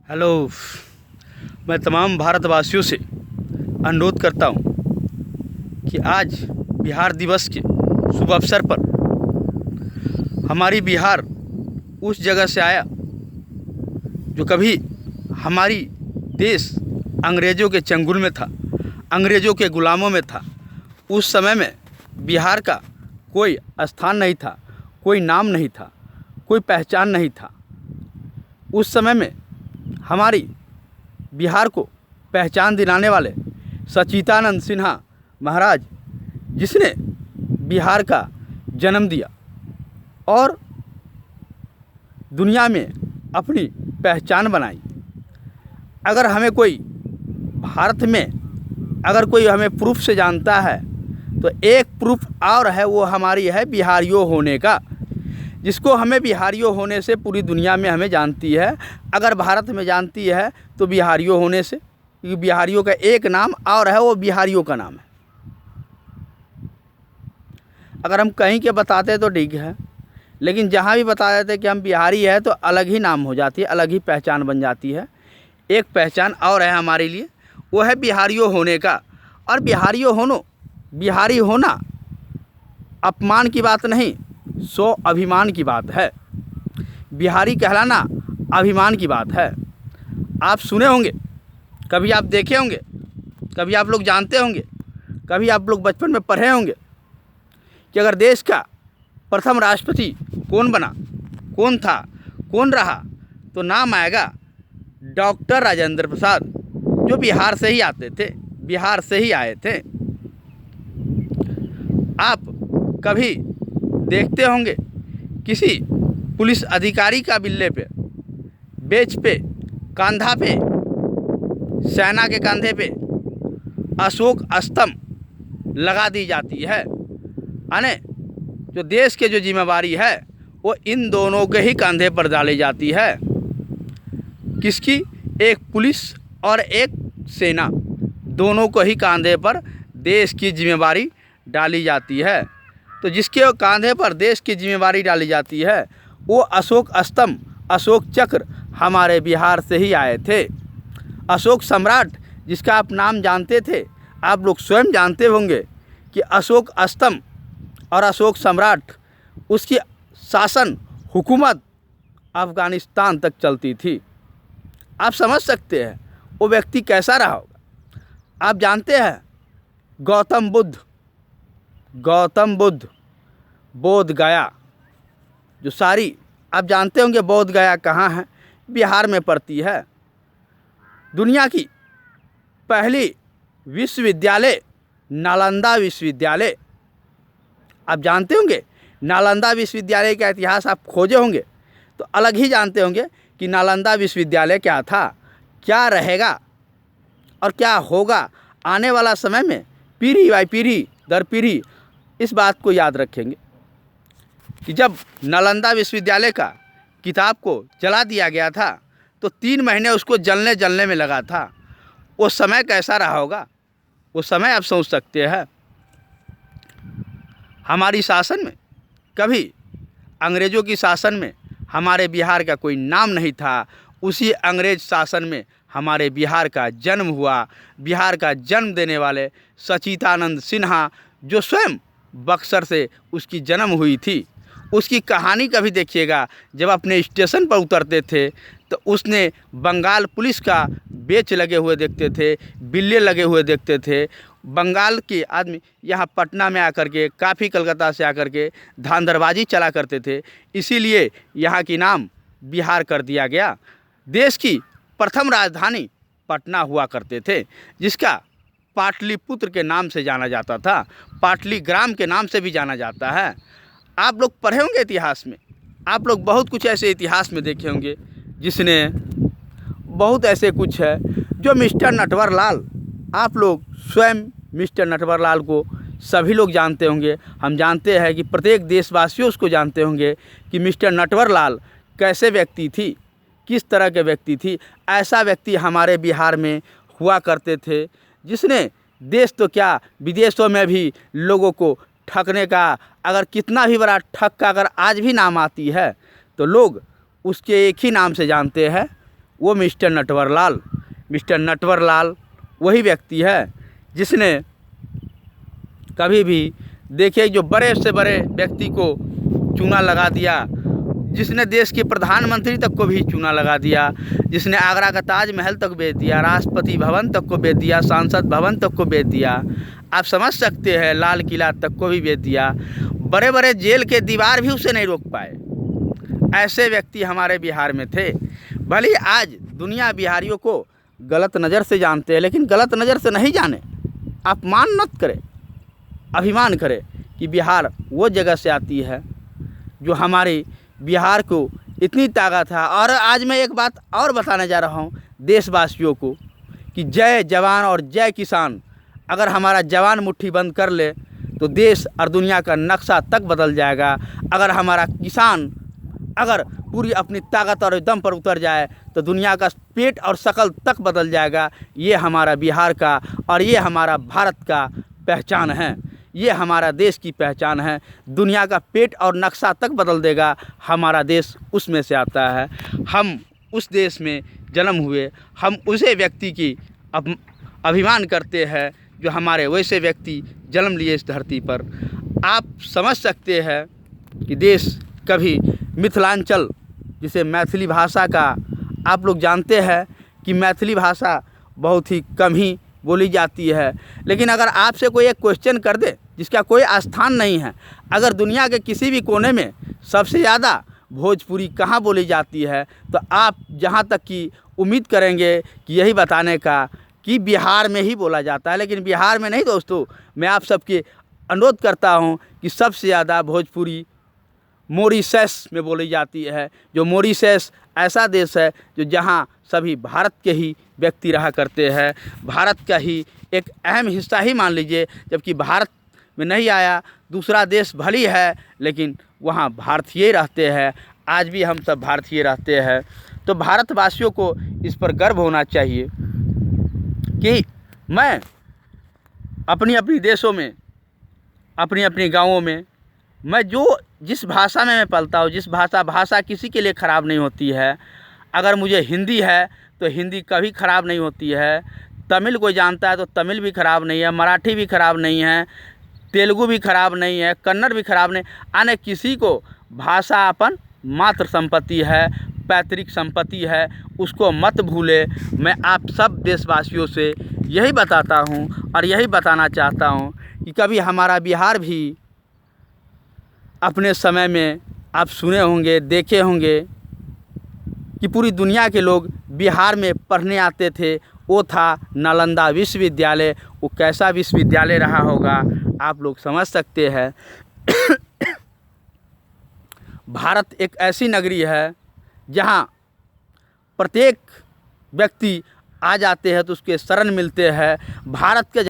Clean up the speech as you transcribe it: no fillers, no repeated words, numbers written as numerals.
Hello. मैं तमाम भारतवासियों से अनुरोध करता हूँ कि आज बिहार दिवस के शुभ अवसर पर हमारी बिहार उस जगह से आया जो कभी हमारी देश अंग्रेज़ों के चंगुल में था, अंग्रेज़ों के ग़ुलामों में था। उस समय में बिहार का कोई स्थान नहीं था, कोई नाम नहीं था, कोई पहचान नहीं था। उस समय में हमारी बिहार को पहचान दिलाने वाले सच्चिदानंद सिन्हा महाराज, जिसने बिहार का जन्म दिया और दुनिया में अपनी पहचान बनाई। अगर हमें कोई भारत में अगर कोई हमें प्रूफ से जानता है तो एक प्रूफ और है, वो हमारी है बिहारियों होने का, जिसको हमें बिहारियों होने से पूरी दुनिया में हमें जानती है। अगर भारत में जानती है तो बिहारियों होने से, क्योंकि बिहारियों का एक नाम और है, वो बिहारियों का नाम है। अगर हम कहीं के बताते तो ठीक है, लेकिन जहाँ भी बता देते कि हम बिहारी है तो अलग ही नाम हो जाती है, अलग ही पहचान बन जाती है। एक पहचान और है हमारे लिए, वो है बिहारियों होने का। और बिहारी होना अपमान की बात नहीं, सो अभिमान की बात है। बिहारी कहलाना अभिमान की बात है। आप सुने होंगे, कभी आप देखे होंगे, कभी आप लोग जानते होंगे, कभी आप लोग बचपन में पढ़े होंगे कि अगर देश का प्रथम राष्ट्रपति कौन बना, कौन था, कौन रहा, तो नाम आएगा डॉक्टर राजेंद्र प्रसाद, जो बिहार से ही आते थे, बिहार से ही आए थे। आप कभी देखते होंगे किसी पुलिस अधिकारी का बिल्ले पे, बेच पे, कंधा पे, सेना के कंधे पे अशोक स्तंभ लगा दी जाती है। यानी जो देश के जो जिम्मेवारी है वो इन दोनों के ही कंधे पर डाली जाती है। किसकी? एक पुलिस और एक सेना, दोनों को ही कंधे पर देश की जिम्मेवारी डाली जाती है। तो जिसके कंधे पर देश की जिम्मेवारी डाली जाती है वो अशोक स्तंभ, अशोक चक्र हमारे बिहार से ही आए थे। अशोक सम्राट, जिसका आप नाम जानते थे, आप लोग स्वयं जानते होंगे कि अशोक स्तंभ और अशोक सम्राट, उसकी शासन हुकूमत अफ़गानिस्तान तक चलती थी। आप समझ सकते हैं वो व्यक्ति कैसा रहा होगा। आप जानते हैं गौतम बुद्ध बोध गया, जो सारी आप जानते होंगे बोध गया कहाँ है? बिहार में पड़ती है। दुनिया की पहली विश्वविद्यालय नालंदा विश्वविद्यालय, आप जानते होंगे। नालंदा विश्वविद्यालय का इतिहास आप खोजे होंगे तो अलग ही जानते होंगे कि नालंदा विश्वविद्यालय क्या था, क्या रहेगा और क्या होगा आने वाला समय में। पीढ़ी बाई पीढ़ी दर पीढ़ी इस बात को याद रखेंगे कि जब नालंदा विश्वविद्यालय का किताब को जला दिया गया था तो 3 महीने उसको जलने में लगा था। वो समय कैसा रहा होगा, वो समय आप सोच सकते हैं। हमारी शासन में कभी अंग्रेज़ों की शासन में हमारे बिहार का कोई नाम नहीं था। उसी अंग्रेज़ शासन में हमारे बिहार का जन्म हुआ। बिहार का जन्म देने वाले सच्चिदानंद सिन्हा, जो स्वयं बक्सर से उसकी जन्म हुई थी, उसकी कहानी कभी देखिएगा। जब अपने स्टेशन पर उतरते थे तो उसने बंगाल पुलिस का बेच लगे हुए देखते थे, बिल्ले लगे हुए देखते थे। बंगाल के आदमी यहाँ पटना में आकर के, काफ़ी कलकत्ता से आकर के धांधरबाजी चला करते थे, इसीलिए यहाँ की नाम बिहार कर दिया गया। देश की प्रथम राजधानी पटना हुआ करते थे, जिसका पाटलिपुत्र के नाम से जाना जाता था, पाटलीग्राम के नाम से भी जाना जाता है। आप लोग पढ़े होंगे इतिहास में, आप लोग बहुत कुछ ऐसे इतिहास में देखे होंगे जिसने बहुत ऐसे कुछ है जो मिस्टर नटवरलाल, आप लोग स्वयं मिस्टर नटवरलाल को सभी लोग जानते होंगे। हम जानते हैं कि प्रत्येक देशवासी उसको जानते होंगे कि मिस्टर नटवरलाल कैसे व्यक्ति थी, किस तरह के व्यक्ति थी। ऐसा व्यक्ति हमारे बिहार में हुआ करते थे, जिसने देश तो क्या विदेशों में भी लोगों को ठगने का, अगर कितना भी बड़ा ठग का अगर आज भी नाम आती है तो लोग उसके एक ही नाम से जानते हैं, वो मिस्टर नटवर लाल वही व्यक्ति है जिसने कभी भी देखिए जो बड़े से बड़े व्यक्ति को चूना लगा दिया, जिसने देश के प्रधानमंत्री तक को भी चूना लगा दिया, जिसने आगरा का ताजमहल तक बेच दिया, राष्ट्रपति भवन तक को बेच दिया, संसद भवन तक को बेच दिया, आप समझ सकते हैं, लाल किला तक को भी बेच दिया। बड़े बड़े जेल के दीवार भी उसे नहीं रोक पाए। ऐसे व्यक्ति हमारे बिहार में थे। भले आज दुनिया बिहारियों को गलत नज़र से जानते हैं, लेकिन गलत नज़र से नहीं जाने। आप मान मत करें, अभिमान करें कि बिहार वो जगह से आती है जो हमारे बिहार को इतनी ताकत है। और आज मैं एक बात और बताने जा रहा हूँ देशवासियों को कि जय जवान और जय किसान। अगर हमारा जवान मुट्ठी बंद कर ले तो देश और दुनिया का नक्शा तक बदल जाएगा। अगर हमारा किसान अगर पूरी अपनी ताकत और दम पर उतर जाए तो दुनिया का पेट और शकल तक बदल जाएगा। ये हमारा बिहार का और ये हमारा भारत का पहचान है, ये हमारा देश की पहचान है। दुनिया का पेट और नक्शा तक बदल देगा। हमारा देश उसमें से आता है। हम उस देश में जन्म हुए, हम उसे व्यक्ति की अभिमान करते हैं जो हमारे वैसे व्यक्ति जन्म लिए इस धरती पर। आप समझ सकते हैं कि देश कभी मिथिलांचल जिसे मैथिली भाषा का आप लोग जानते हैं कि मैथिली भाषा बहुत ही कम ही बोली जाती है। लेकिन अगर आपसे कोई एक क्वेश्चन कर दे जिसका कोई स्थान नहीं है, अगर दुनिया के किसी भी कोने में सबसे ज़्यादा भोजपुरी कहाँ बोली जाती है, तो आप जहाँ तक कि उम्मीद करेंगे कि यही बताने का कि बिहार में ही बोला जाता है। लेकिन बिहार में नहीं दोस्तों, मैं आप सबके अनुरोध करता हूँ कि सबसे ज़्यादा भोजपुरी मॉरिशस में बोली जाती है। जो मॉरिशस ऐसा देश है जो जहाँ सभी भारत के ही व्यक्ति रहा करते हैं, भारत का ही एक अहम हिस्सा ही मान लीजिए। जबकि भारत में नहीं आया, दूसरा देश भली है लेकिन वहाँ भारतीय रहते हैं। आज भी हम सब भारतीय रहते हैं। तो भारतवासियों को इस पर गर्व होना चाहिए कि मैं अपनी अपनी देशों में, अपनी अपनी गाँवों में, मैं जिस भाषा में मैं पलता हूँ, जिस भाषा किसी के लिए ख़राब नहीं होती है। अगर मुझे हिंदी है तो हिंदी कभी ख़राब नहीं होती है। तमिल कोई जानता है तो तमिल भी ख़राब नहीं है, मराठी भी ख़राब नहीं है, तेलुगु भी ख़राब नहीं है, कन्नड़ भी ख़राब नहीं। आने किसी को भाषा अपन मात्र संपत्ति है, पैतृक संपत्ति है, उसको मत भूले। मैं आप सब देशवासियों से यही बताता हूँ और यही बताना चाहता हूँ कि कभी हमारा बिहार भी अपने समय में आप सुने होंगे, देखे होंगे कि पूरी दुनिया के लोग बिहार में पढ़ने आते थे। वो था नालंदा विश्वविद्यालय। वो कैसा विश्वविद्यालय रहा होगा आप लोग समझ सकते हैं। भारत एक ऐसी नगरी है जहाँ प्रत्येक व्यक्ति आ जाते हैं तो उसके शरण मिलते हैं। भारत के